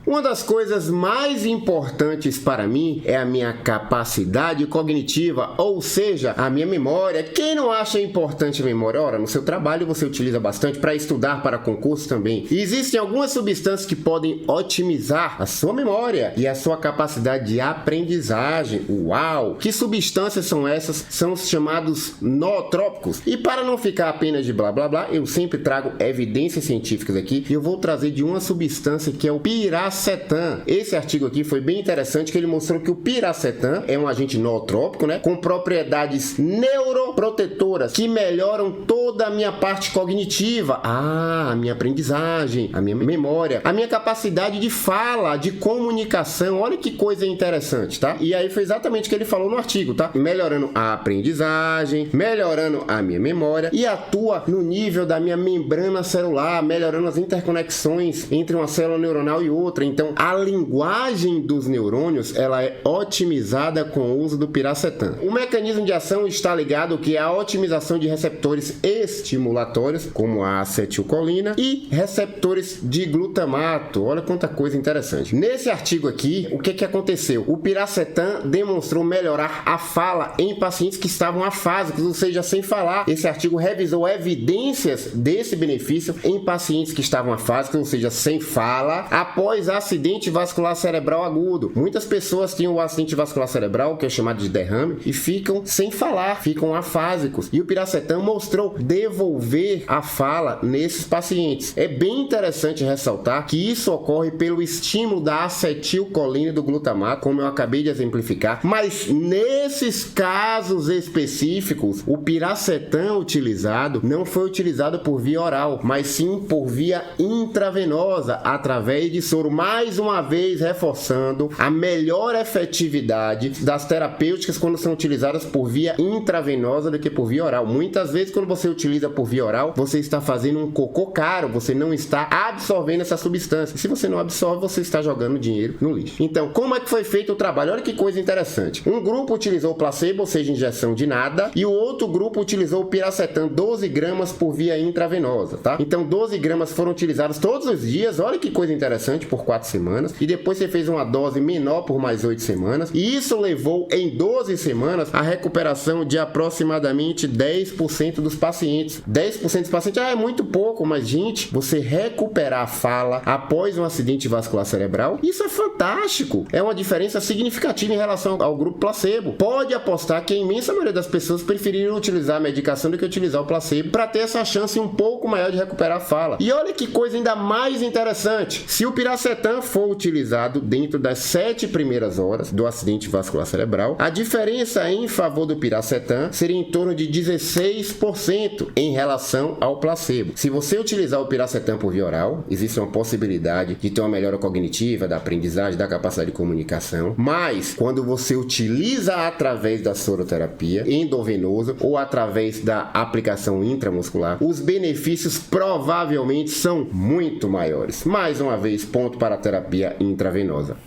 Uma das coisas mais importantes para mim é a minha capacidade cognitiva, ou seja, a minha memória. Quem não acha importante a memória? Ora, no seu trabalho você utiliza bastante para estudar para concurso também. E existem algumas substâncias que podem otimizar a sua memória e a sua capacidade de aprendizagem. Uau! Que substâncias são essas? São os chamados nootrópicos. E para não ficar apenas de blá blá blá, eu sempre trago evidências científicas aqui e eu vou trazer de uma substância que é o piracetam. Esse artigo aqui foi bem interessante, que ele mostrou que o piracetam é um agente nootrópico, né, com propriedades neuroprotetoras que melhoram toda a minha parte cognitiva, a minha aprendizagem, a minha memória, a minha capacidade de fala, de comunicação. Olha que coisa interessante, tá? E aí foi exatamente o que ele falou no artigo, tá? Melhorando a aprendizagem, melhorando a minha memória e atua no nível da minha membrana celular, melhorando as interconexões entre uma célula neuronal e outra. Então, a linguagem dos neurônios, ela é otimizada com o uso do piracetam. O mecanismo de ação está ligado que é a otimização de receptores estimulatórios, como a acetilcolina, e receptores de glutamato. Olha quanta coisa interessante. Nesse artigo aqui, o que aconteceu? O piracetam demonstrou melhorar a fala em pacientes que estavam afásicos, ou seja, sem falar. Esse artigo revisou evidências desse benefício em pacientes que estavam afásicos, ou seja, sem fala, após acidente vascular cerebral agudo. Muitas pessoas têm o acidente vascular cerebral, que é chamado de derrame, e ficam sem falar, ficam afásicos. E o piracetam mostrou devolver a fala nesses pacientes. É bem interessante ressaltar que isso ocorre pelo estímulo da acetilcolina e do glutamato, como eu acabei de exemplificar, mas nesses casos específicos, o piracetam utilizado não foi utilizado por via oral, mas sim por via intravenosa, através de soro, mais uma vez reforçando a melhor efetividade das terapêuticas quando são utilizadas por via intravenosa do que por via oral. Muitas vezes, quando você utiliza por via oral, você está fazendo um cocô caro, você não está absorvendo essa substância. Se você não absorve, você está jogando dinheiro no lixo. Então, como é que foi feito o trabalho? Olha que coisa interessante. Um grupo utilizou o placebo, ou seja, injeção de nada, e o outro grupo utilizou o piracetam, 12 gramas por via intravenosa, tá? Então, 12 gramas foram utilizadas todos os dias, olha que coisa interessante, por 4 semanas, e depois você fez uma dose menor por mais 8 semanas, e isso levou em 12 semanas a recuperação de aproximadamente 10% dos pacientes. 10% dos pacientes, é muito pouco, mas gente, você recuperar a fala após um acidente vascular cerebral, isso é fantástico, é uma diferença significativa em relação ao grupo placebo. Pode apostar que a imensa maioria das pessoas preferiram utilizar a medicação do que utilizar o placebo para ter essa chance um pouco maior de recuperar a fala. E olha que coisa ainda mais interessante, se o piracetam for utilizado dentro das 7 primeiras horas do acidente vascular cerebral, a diferença em favor do piracetam seria em torno de 16% em relação ao placebo. Se você utilizar o piracetam por via oral, existe uma possibilidade de ter uma melhora cognitiva, da aprendizagem, da capacidade de comunicação, mas quando você utiliza através da soroterapia endovenosa ou através da aplicação intramuscular, os benefícios provavelmente são muito maiores. Mais uma vez, ponto para a terapia intravenosa.